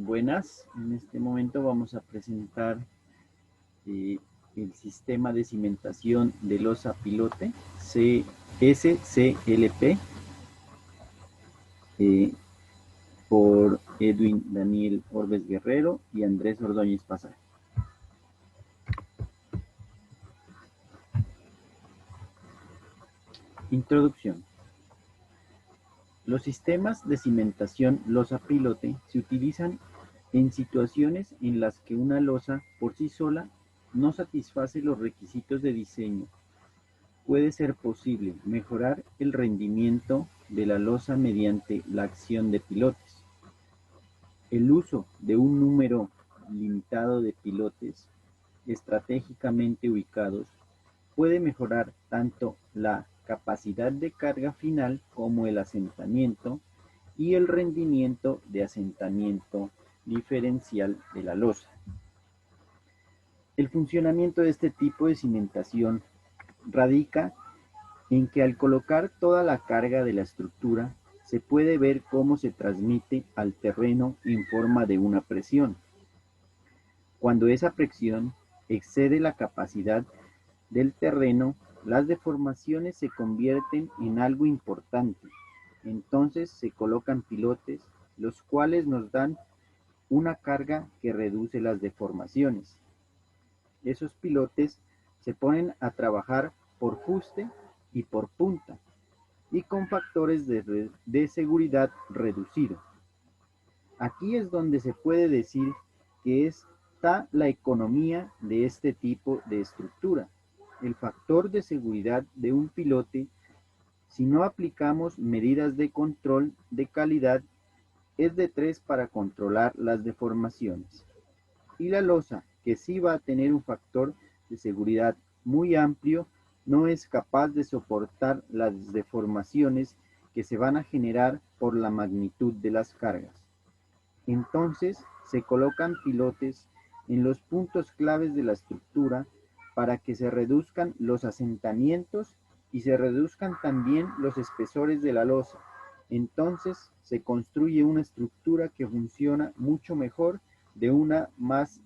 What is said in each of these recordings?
Buenas, en este momento vamos a presentar el sistema de cimentación de losa pilote SCLP por Edwin Daniel Orbes Guerrero y Andrés Ordóñez Pasaje. Introducción. Los sistemas de cimentación losa pilote se utilizan en situaciones en las que una losa por sí sola no satisface los requisitos de diseño. Puede ser posible mejorar el rendimiento de la losa mediante la acción de pilotes. El uso de un número limitado de pilotes estratégicamente ubicados puede mejorar tanto la capacidad de carga final como el asentamiento y el rendimiento de asentamiento diferencial de la losa. El funcionamiento de este tipo de cimentación radica en que al colocar toda la carga de la estructura, se puede ver cómo se transmite al terreno en forma de una presión. Cuando esa presión excede la capacidad del terreno, las deformaciones se convierten en algo importante. Entonces se colocan pilotes, los cuales nos dan una carga que reduce las deformaciones. Esos pilotes se ponen a trabajar por fuste y por punta, y con factores de seguridad reducido. Aquí es donde se puede decir que está la economía de este tipo de estructura. El factor de seguridad de un pilote, si no aplicamos medidas de control de calidad, es de 3 para controlar las deformaciones. Y la losa, que sí va a tener un factor de seguridad muy amplio, no es capaz de soportar las deformaciones que se van a generar por la magnitud de las cargas. Entonces se colocan pilotes en los puntos claves de la estructura para que se reduzcan los asentamientos y se reduzcan también los espesores de la losa. Entonces se construye una estructura que funciona mucho mejor de una más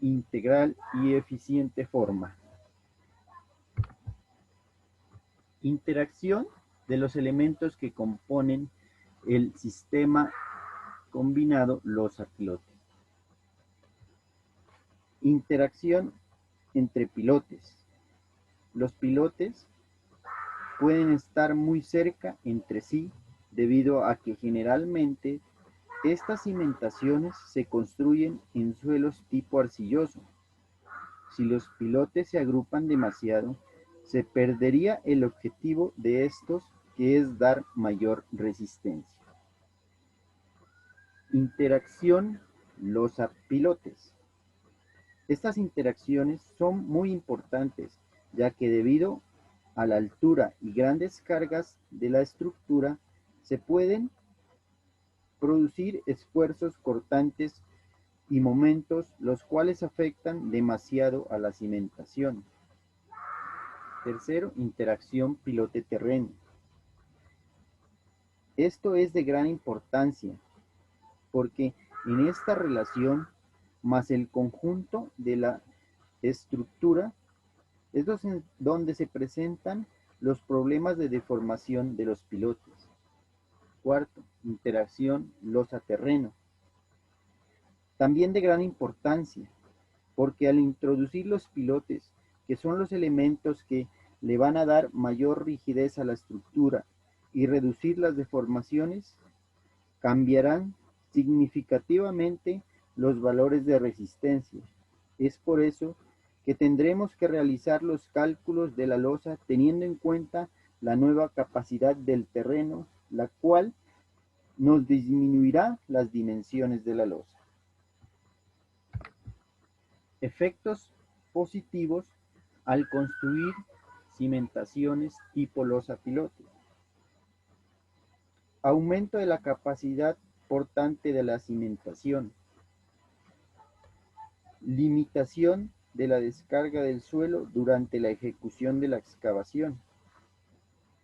integral y eficiente forma. Interacción de los elementos que componen el sistema combinado losa-pilote. Interacción entre pilotes. Los pilotes pueden estar muy cerca entre sí debido a que generalmente estas cimentaciones se construyen en suelos tipo arcilloso. Si los pilotes se agrupan demasiado, se perdería el objetivo de estos, que es dar mayor resistencia. Interacción losa-pilotes. Estas interacciones son muy importantes, ya que debido a la altura y grandes cargas de la estructura, se pueden producir esfuerzos cortantes y momentos los cuales afectan demasiado a la cimentación. Tercero, interacción pilote-terreno. Esto es de gran importancia porque en esta relación más el conjunto de la estructura es donde se presentan los problemas de deformación de los pilotes. Cuarto, interacción losa-terreno. También de gran importancia, porque al introducir los pilotes, que son los elementos que le van a dar mayor rigidez a la estructura y reducir las deformaciones, cambiarán significativamente los valores de resistencia. Es por eso que tendremos que realizar los cálculos de la losa teniendo en cuenta la nueva capacidad del terreno, la cual nos disminuirá las dimensiones de la losa. Efectos positivos al construir cimentaciones tipo losa pilote. Aumento de la capacidad portante de la cimentación. Limitación de la descarga del suelo durante la ejecución de la excavación.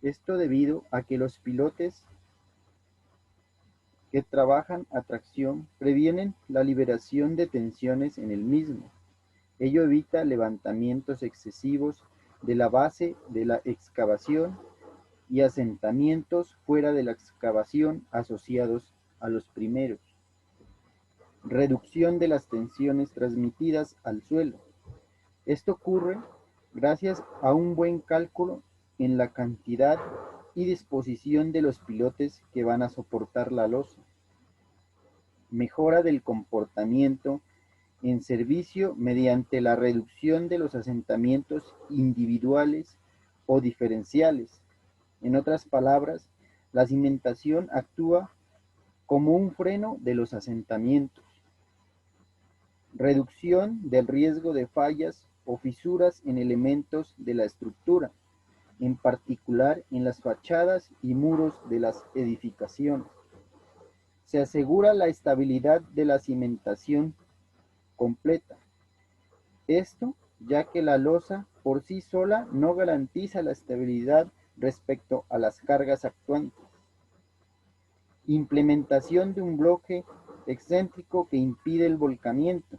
Esto debido a que los pilotes que trabajan a tracción previenen la liberación de tensiones en el mismo. Ello evita levantamientos excesivos de la base de la excavación y asentamientos fuera de la excavación asociados a los primeros. Reducción de las tensiones transmitidas al suelo. Esto ocurre gracias a un buen cálculo en la cantidad y disposición de los pilotes que van a soportar la losa. Mejora del comportamiento en servicio mediante la reducción de los asentamientos individuales o diferenciales. En otras palabras, la cimentación actúa como un freno de los asentamientos. Reducción del riesgo de fallas o fisuras en elementos de la estructura, en particular en las fachadas y muros de las edificaciones. Se asegura la estabilidad de la cimentación completa. Esto ya que la losa por sí sola no garantiza la estabilidad respecto a las cargas actuantes. Implementación de un bloque excéntrico que impide el volcamiento.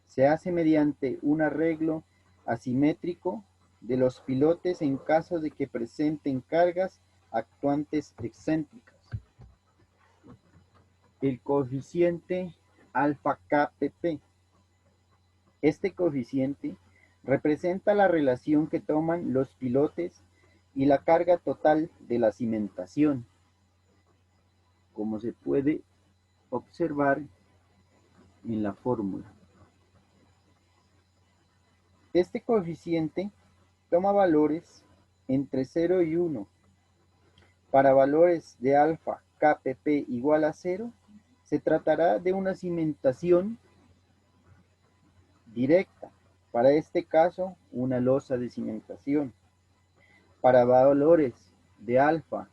Se hace mediante un arreglo asimétrico de los pilotes en caso de que presenten cargas actuantes excéntricas. El coeficiente alfa KPP. Este coeficiente representa la relación que toman los pilotes y la carga total de la cimentación, como se puede observar en la fórmula. Este coeficiente toma valores entre 0 y 1. Para valores de alfa KPP igual a 0, se tratará de una cimentación directa. Para este caso, una losa de cimentación. Para valores de alfa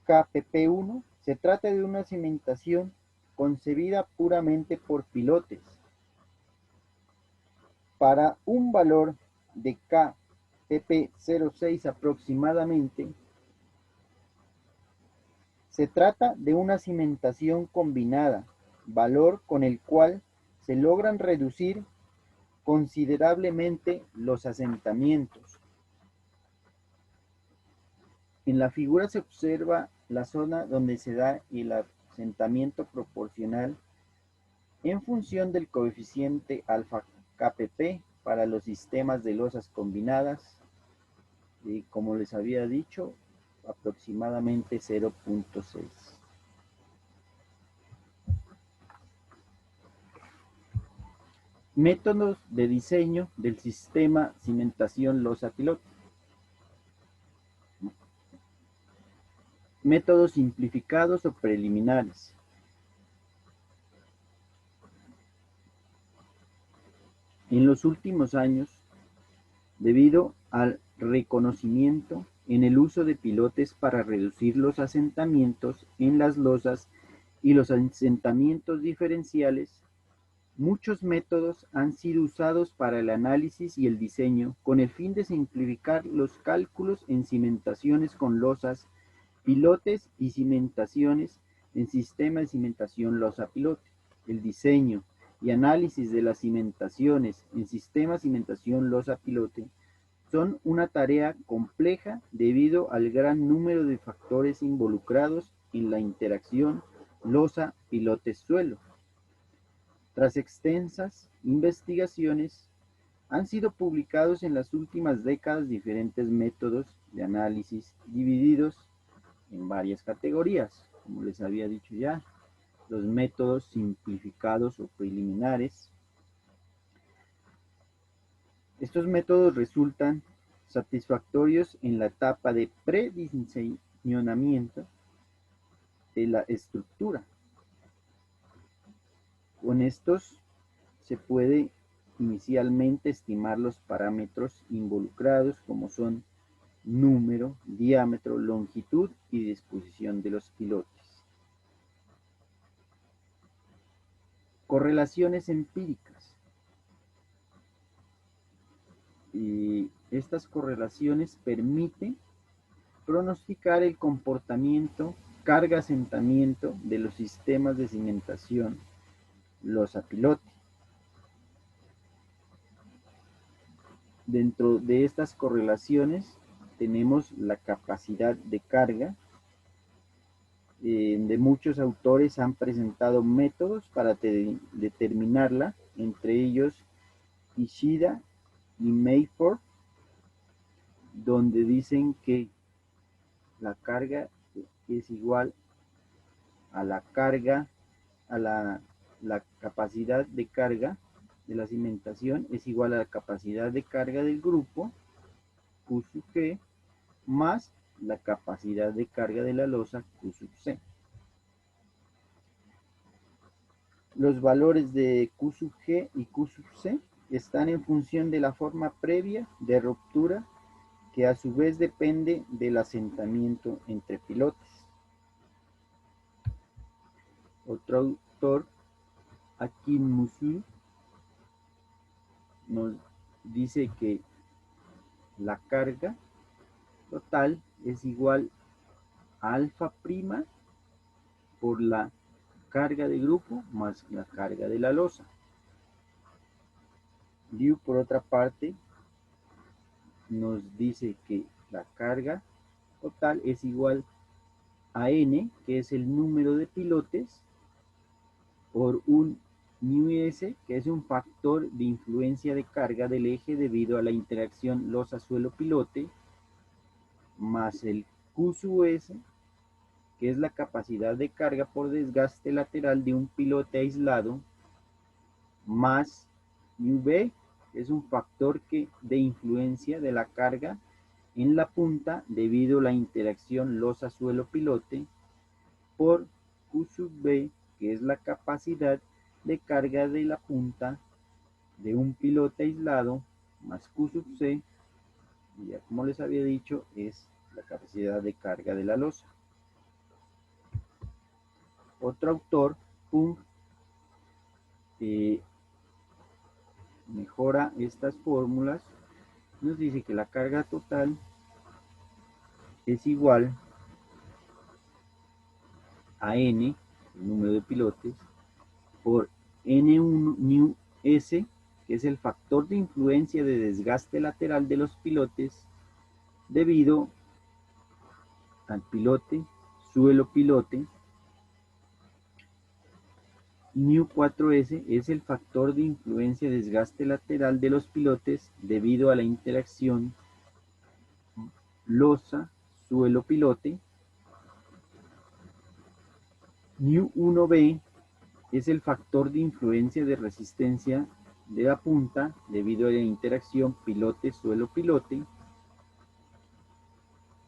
KPP1, se trata de una cimentación concebida puramente por pilotes. Para un valor de KPP06 aproximadamente, se trata de una cimentación combinada, valor con el cual se logran reducir considerablemente los asentamientos. En la figura se observa la zona donde se da el asentamiento proporcional en función del coeficiente alfa KPP para los sistemas de losas combinadas, y como les había dicho, aproximadamente 0.6. Métodos de diseño del sistema cimentación losa pilote. Métodos simplificados o preliminares. En los últimos años, debido al reconocimiento en el uso de pilotes para reducir los asentamientos en las losas y los asentamientos diferenciales, muchos métodos han sido usados para el análisis y el diseño con el fin de simplificar los cálculos en cimentaciones con losas, pilotes y cimentaciones en sistema de cimentación losa-pilote. El diseño y análisis de las cimentaciones en sistema de cimentación losa-pilote son una tarea compleja debido al gran número de factores involucrados en la interacción losa-pilote-suelo. Tras extensas investigaciones, han sido publicados en las últimas décadas diferentes métodos de análisis divididos en varias categorías, como les había dicho ya, los métodos simplificados o preliminares. Estos métodos resultan satisfactorios en la etapa de prediseñamiento de la estructura. Con estos se puede inicialmente estimar los parámetros involucrados, como son número, diámetro, longitud y disposición de los pilotes. Correlaciones empíricas. Y estas correlaciones permiten pronosticar el comportamiento carga-asentamiento de los sistemas de cimentación losa-pilote. Dentro de estas correlaciones tenemos la capacidad de carga. De muchos autores han presentado métodos para determinarla, entre ellos Ishida y Mayford, donde dicen que la carga es igual a la carga, a la capacidad de carga de la cimentación es igual a la capacidad de carga del grupo, Q sub G, más la capacidad de carga de la losa, Q sub C. Los valores de Q sub G y Q sub C están en función de la forma previa de ruptura, que a su vez depende del asentamiento entre pilotes. Otro autor, Akin Musul, nos dice que la carga total es igual a alfa prima por la carga de grupo más la carga de la losa. Liu, por otra parte, nos dice que la carga total es igual a n, que es el número de pilotes, por un µs, que es un factor de influencia de carga del eje debido a la interacción losa-suelo-pilote, más el Q sub S, que es la capacidad de carga por desgaste lateral de un pilote aislado, más UV, que es un factor de influencia de la carga en la punta debido a la interacción losa-suelo-pilote, por Q sub B, que es la capacidad de carga de la punta de un pilote aislado, más Q sub C, y ya como les había dicho, es la capacidad de carga de la losa. Otro autor, Pung, mejora estas fórmulas, nos dice que la carga total es igual a N, el número de pilotes, por N1 µS, que es el factor de influencia de desgaste lateral de los pilotes debido al pilote, suelo pilote. µ4S es el factor de influencia de desgaste lateral de los pilotes debido a la interacción losa, suelo pilote. µ1B es el factor de influencia de resistencia de la punta debido a la interacción pilote-suelo-pilote.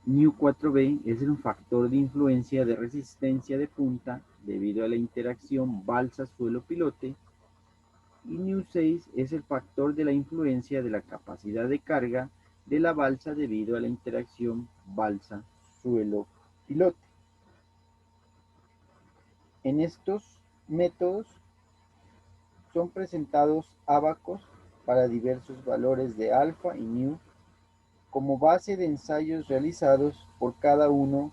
µ4B es un factor de influencia de resistencia de punta debido a la interacción balsa-suelo-pilote. Y µ6 es el factor de la influencia de la capacidad de carga de la balsa debido a la interacción balsa-suelo-pilote. En estos métodos son presentados ábacos para diversos valores de alfa y µ como base de ensayos realizados por cada uno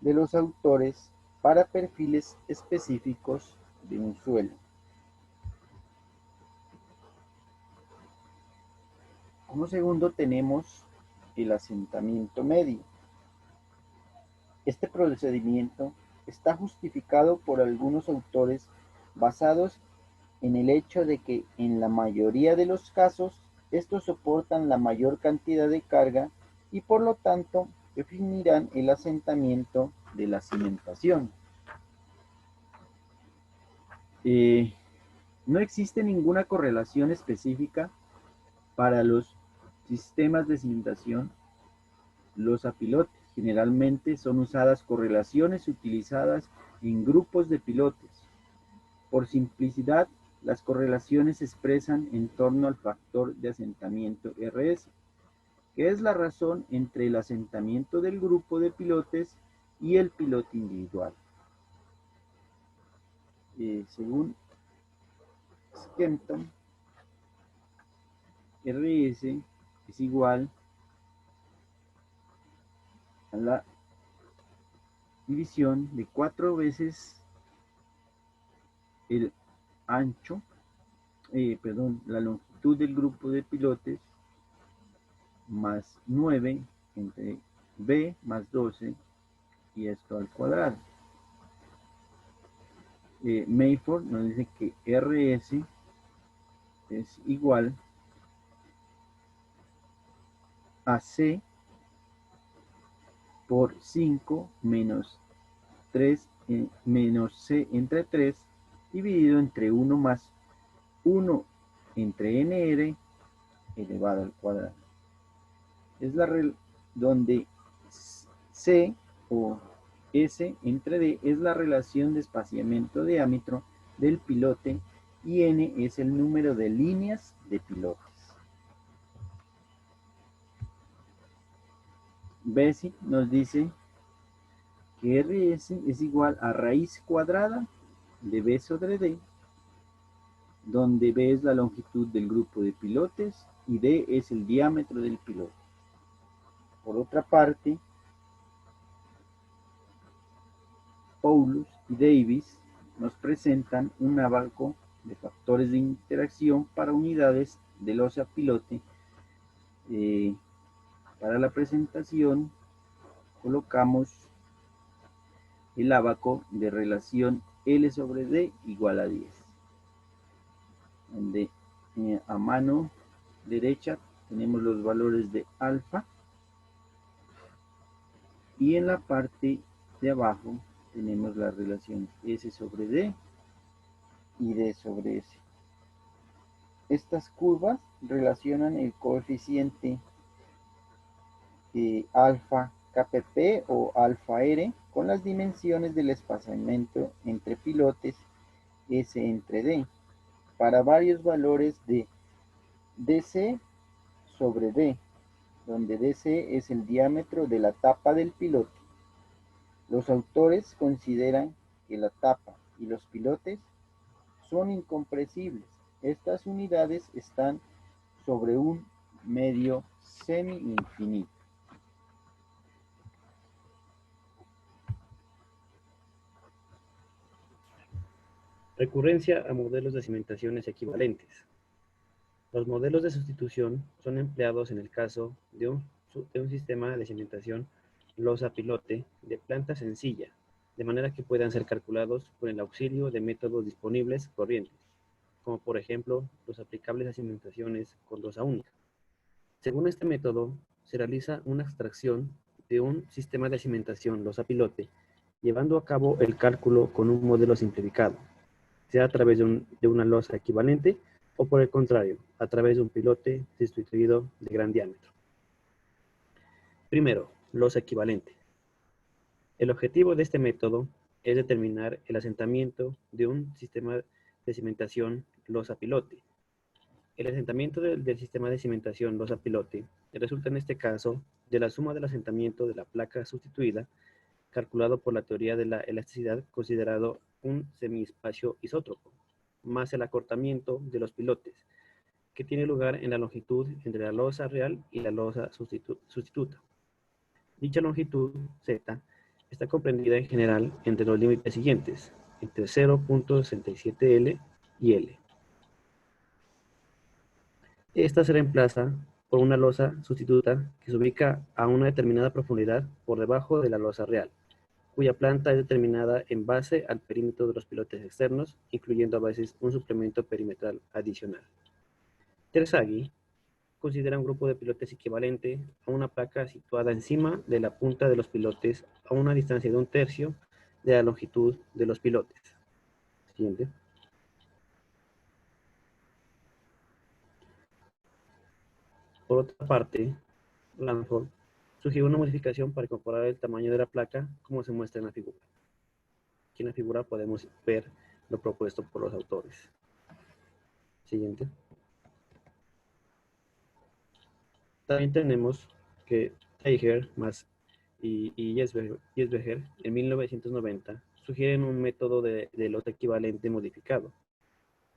de los autores para perfiles específicos de un suelo. Como segundo tenemos el asentamiento medio. Este procedimiento está justificado por algunos autores basados en el hecho de que en la mayoría de los casos estos soportan la mayor cantidad de carga y por lo tanto definirán el asentamiento de la cimentación. No existe ninguna correlación específica para los sistemas de cimentación losa-pilote. Generalmente son usadas correlaciones utilizadas en grupos de pilotes. Por simplicidad, las correlaciones se expresan en torno al factor de asentamiento RS, que es la razón entre el asentamiento del grupo de pilotes y el pilote individual. Según Skempton, RS es igual a la división de 4 veces el ancho, la longitud del grupo de pilotes más 9 entre B más 12 y esto al cuadrado. Mayford nos dice que RS es igual a C por 5 menos 3 menos C entre 3 dividido entre 1 más 1 entre NR elevado al cuadrado. Es la donde C o S entre D es la relación de espaciamiento diámetro del pilote y N es el número de líneas de pilotes. Basic nos dice que RS es igual a raíz cuadrada de B sobre D, donde B es la longitud del grupo de pilotes y D es el diámetro del pilote. Por otra parte, Paulus y Davis nos presentan un abanico de factores de interacción para unidades de losa pilote. Para la presentación colocamos el abaco de relación L sobre D igual a 10, donde a mano derecha tenemos los valores de alfa y en la parte de abajo tenemos las relaciones S sobre D y D sobre S. Estas curvas relacionan el coeficiente alfa KPP o alfa R con las dimensiones del espaciamiento entre pilotes S entre D para varios valores de DC sobre D, donde DC es el diámetro de la tapa del pilote. Los autores consideran que la tapa y los pilotes son incompresibles. Estas unidades están sobre un medio semi-infinito. Recurrencia a modelos de cimentaciones equivalentes. Los modelos de sustitución son empleados en el caso de un sistema de cimentación losa-pilote de planta sencilla, de manera que puedan ser calculados con el auxilio de métodos disponibles corrientes, como por ejemplo los aplicables a cimentaciones con losa única. Según este método, se realiza una extracción de un sistema de cimentación losa-pilote, llevando a cabo el cálculo con un modelo simplificado, sea a través de una losa equivalente o por el contrario, a través de un pilote sustituido de gran diámetro. Primero, losa equivalente. El objetivo de este método es determinar el asentamiento de un sistema de cimentación losa-pilote. El asentamiento del sistema de cimentación losa-pilote resulta en este caso de la suma del asentamiento de la placa sustituida, calculado por la teoría de la elasticidad considerado un semiespacio isótropo, más el acortamiento de los pilotes, que tiene lugar en la longitud entre la losa real y la losa sustituta. Dicha longitud, z, está comprendida en general entre los límites siguientes, entre 0.67L y L. Esta se reemplaza por una losa sustituta que se ubica a una determinada profundidad por debajo de la losa real, cuya planta es determinada en base al perímetro de los pilotes externos, incluyendo a veces un suplemento perimetral adicional. Terzaghi considera un grupo de pilotes equivalente a una placa situada encima de la punta de los pilotes a una distancia de 1/3 de la longitud de los pilotes. Siguiente. Por otra parte, Langford sugirió una modificación para incorporar el tamaño de la placa como se muestra en la figura. Aquí en la figura podemos ver lo propuesto por los autores. Siguiente. También tenemos que Teicher y Jesbeger en 1990 sugieren un método de losa equivalente modificado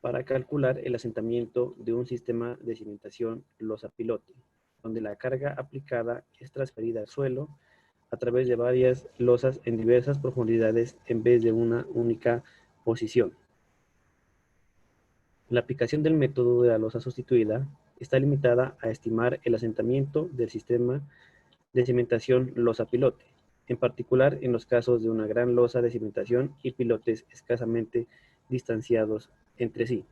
para calcular el asentamiento de un sistema de cimentación losa-pilote, donde la carga aplicada es transferida al suelo a través de varias losas en diversas profundidades en vez de una única posición. La aplicación del método de la losa sustituida está limitada a estimar el asentamiento del sistema de cimentación losa-pilote, en particular en los casos de una gran losa de cimentación y pilotes escasamente distanciados entre sí.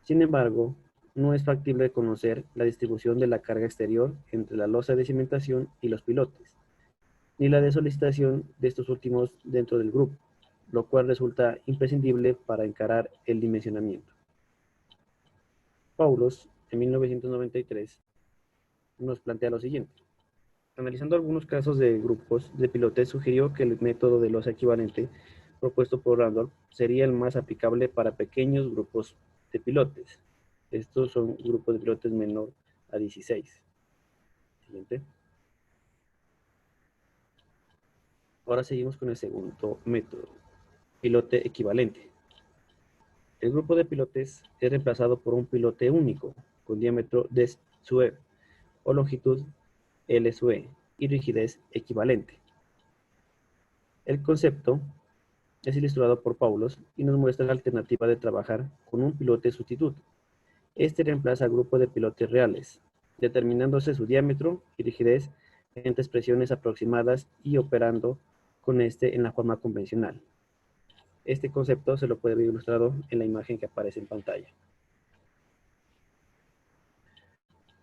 Sin embargo, no es factible conocer la distribución de la carga exterior entre la losa de cimentación y los pilotes, ni la de solicitación de estos últimos dentro del grupo, lo cual resulta imprescindible para encarar el dimensionamiento. Paulos, en 1993, nos plantea lo siguiente. Analizando algunos casos de grupos de pilotes, sugirió que el método de losa equivalente propuesto por Randolph sería el más aplicable para pequeños grupos de pilotes. Estos son grupos de pilotes menor a 16. Siguiente. Ahora seguimos con el segundo método, pilote equivalente. El grupo de pilotes es reemplazado por un pilote único, con diámetro D sub e o longitud L sub e y rigidez equivalente. El concepto es ilustrado por Paulos y nos muestra la alternativa de trabajar con un pilote sustituto. Este reemplaza al grupo de pilotes reales, determinándose su diámetro y rigidez entre expresiones aproximadas y operando con este en la forma convencional. Este concepto se lo puede ver ilustrado en la imagen que aparece en pantalla,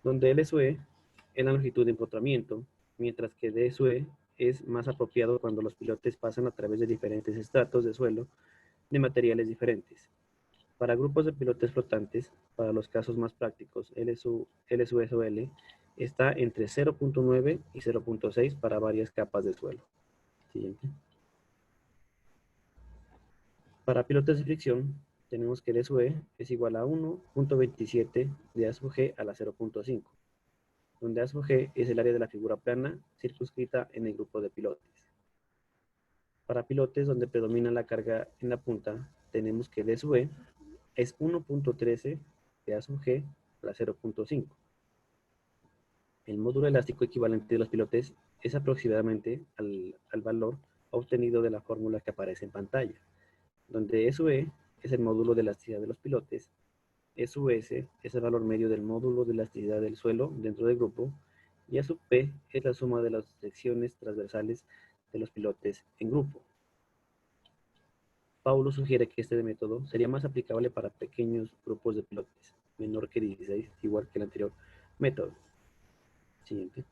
donde L sub e es la longitud de empotramiento, mientras que D sub e es más apropiado cuando los pilotes pasan a través de diferentes estratos de suelo de materiales diferentes. Para grupos de pilotes flotantes, para los casos más prácticos, L sub e sub L está entre 0.9 y 0.6 para varias capas de suelo. Siguiente. Para pilotes de fricción, tenemos que D sub e es igual a 1.27 de A sub g a la 0.5, donde A sub g es el área de la figura plana circunscrita en el grupo de pilotes. Para pilotes donde predomina la carga en la punta, tenemos que D sub e es 1.13 de A sub g a la 0.5. El módulo elástico equivalente de los pilotes es aproximadamente al valor obtenido de la fórmula que aparece en pantalla, donde E sub e es el módulo de elasticidad de los pilotes, E sub s es el valor medio del módulo de elasticidad del suelo dentro del grupo, y A sub p es la suma de las secciones transversales de los pilotes en grupo. Paulo sugiere que este método sería más aplicable para pequeños grupos de pilotes, menor que 16, igual que el anterior método. Siguiente.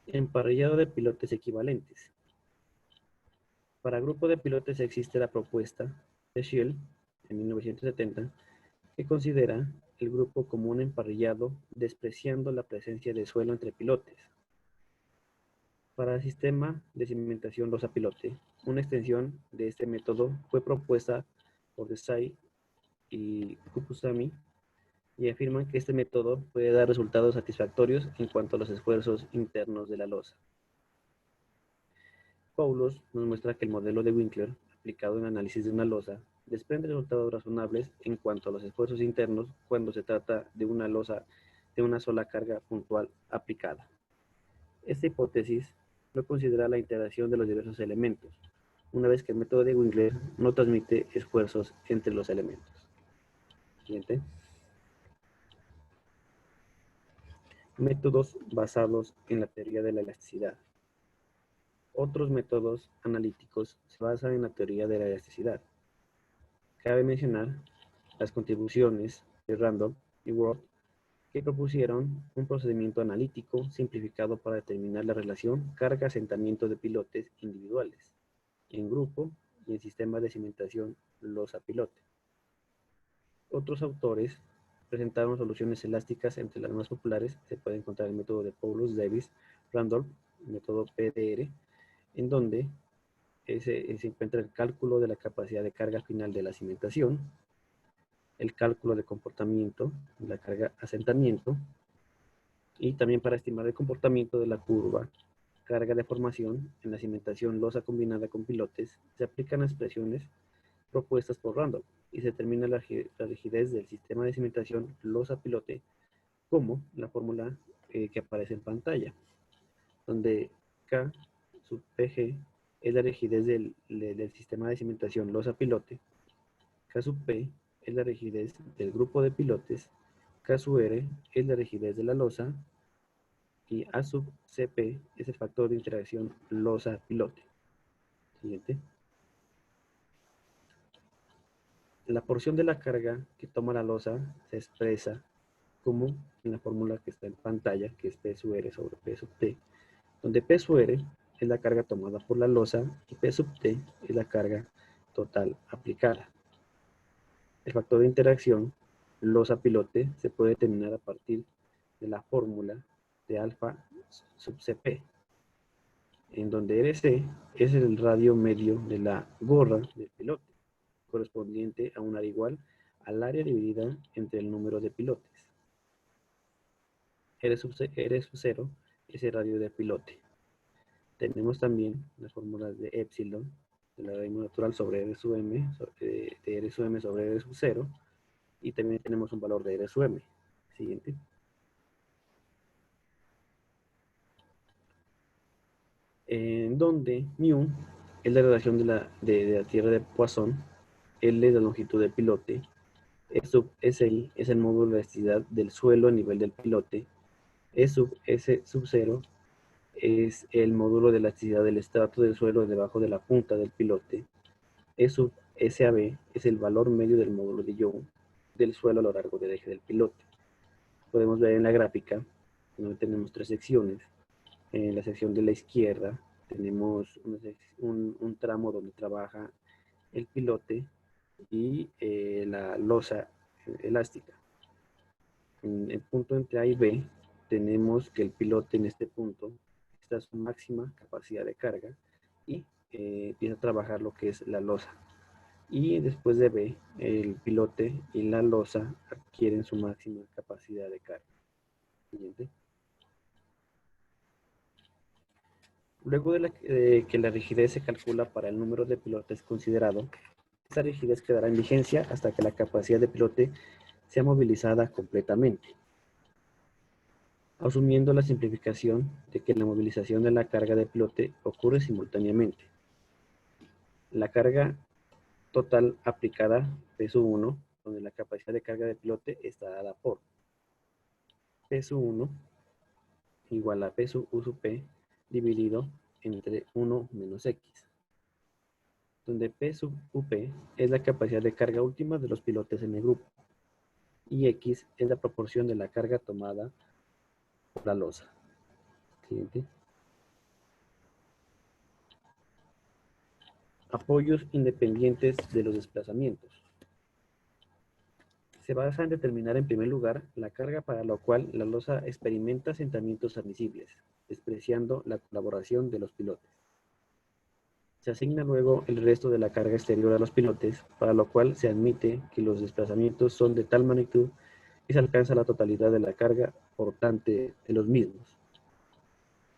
Emparrillado de pilotes equivalentes. Para grupo de pilotes existe la propuesta de Schill, en 1970, que considera el grupo como un emparrillado despreciando la presencia de suelo entre pilotes. Para el sistema de cimentación losa-pilote, una extensión de este método fue propuesta por Desai y Kupusami, y afirman que este método puede dar resultados satisfactorios en cuanto a los esfuerzos internos de la losa. Paulos nos muestra que el modelo de Winkler, aplicado en el análisis de una losa, desprende resultados razonables en cuanto a los esfuerzos internos cuando se trata de una losa de una sola carga puntual aplicada. Esta hipótesis no considera la integración de los diversos elementos, una vez que el método de Winkler no transmite esfuerzos entre los elementos. Siguiente. Métodos basados en la teoría de la elasticidad. Otros métodos analíticos se basan en la teoría de la elasticidad. Cabe mencionar las contribuciones de Randolph y Ward, que propusieron un procedimiento analítico simplificado para determinar la relación carga-asentamiento de pilotes individuales, en grupo y en sistemas de cimentación losa-pilote. Otros autores presentaron soluciones elásticas. Entre las más populares se puede encontrar el método de Paulus, Davis, Randolph, el método PDR, en donde se encuentra el cálculo de la capacidad de carga final de la cimentación, el cálculo de comportamiento de la carga asentamiento, y también para estimar el comportamiento de la curva carga de formación en la cimentación losa combinada con pilotes, se aplican expresiones propuestas por Randolph y se determina la rigidez del sistema de cimentación losa-pilote como la fórmula que aparece en pantalla, donde K sub PG es la rigidez del sistema de cimentación losa-pilote, K sub P es la rigidez del grupo de pilotes, K sub R es la rigidez de la losa, y A sub CP es el factor de interacción losa-pilote. Siguiente. La porción de la carga que toma la losa se expresa como en la fórmula que está en pantalla, que es P sub R sobre P sub T, donde P sub R es la carga tomada por la losa y P sub T es la carga total aplicada. El factor de interacción losa-pilote se puede determinar a partir de la fórmula de alfa sub CP, en donde RC es el radio medio de la gorra del pilote, correspondiente a un área igual al área dividida entre el número de pilotes. R sub 0 es el radio del pilote. Tenemos también las fórmulas de epsilon, de la raíz natural sobre R sub m, de R sub m sobre R sub 0, y también tenemos un valor de R sub m. Siguiente. En donde mu es la relación de la tierra de Poisson, L es la longitud del pilote, E sub SI es el módulo de elasticidad del suelo a nivel del pilote, E sub S sub 0 es el módulo de elasticidad del estrato del suelo debajo de la punta del pilote, E sub SAB es el valor medio del módulo de Young del suelo a lo largo del eje del pilote. Podemos ver en la gráfica, donde tenemos tres secciones. En la sección de la izquierda tenemos un tramo donde trabaja el pilote y la losa elástica. En el punto entre A y B tenemos que el pilote en este punto está a su máxima capacidad de carga y empieza a trabajar lo que es la losa. Y después de B, el pilote y la losa adquieren su máxima capacidad de carga. Siguiente. Luego de que la rigidez se calcula para el número de pilotes considerado, esta rigidez quedará en vigencia hasta que la capacidad de pilote sea movilizada completamente, asumiendo la simplificación de que la movilización de la carga de pilote ocurre simultáneamente. La carga total aplicada P sub 1, donde la capacidad de carga de pilote está dada por P sub 1 igual a P sub U sub P dividido entre 1 menos X, donde P sub UP es la capacidad de carga última de los pilotes en el grupo, y X es la proporción de la carga tomada por la losa. Siguiente. Apoyos independientes de los desplazamientos. Se basa en determinar en primer lugar la carga para la cual la losa experimenta asentamientos admisibles, despreciando la colaboración de los pilotes. Se asigna luego el resto de la carga exterior a los pilotes, para lo cual se admite que los desplazamientos son de tal magnitud que se alcanza la totalidad de la carga portante de los mismos.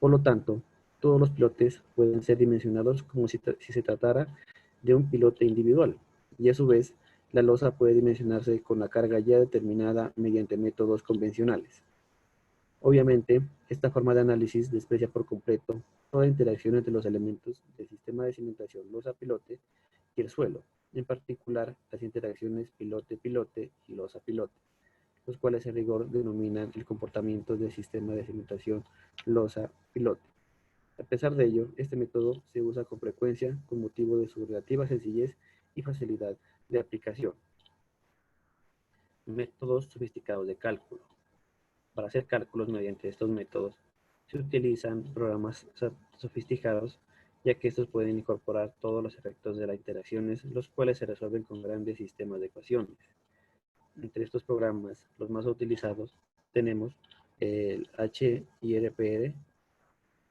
Por lo tanto, todos los pilotes pueden ser dimensionados como si se tratara de un pilote individual, y a su vez, la losa puede dimensionarse con la carga ya determinada mediante métodos convencionales. Obviamente, esta forma de análisis desprecia por completo toda interacción entre los elementos del sistema de cimentación losa-pilote y el suelo, en particular las interacciones pilote-pilote y losa-pilote, los cuales en rigor denominan el comportamiento del sistema de cimentación losa-pilote. A pesar de ello, este método se usa con frecuencia con motivo de su relativa sencillez y facilidad de aplicación. Métodos sofisticados de cálculo. Para hacer cálculos mediante estos métodos, se utilizan programas sofisticados, ya que estos pueden incorporar todos los efectos de las interacciones, los cuales se resuelven con grandes sistemas de ecuaciones. Entre estos programas, los más utilizados, tenemos el HIRPR,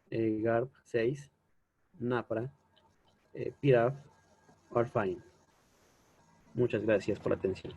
GARP 6, NAPRA, PIRAF o ARFINE. Muchas gracias por la atención.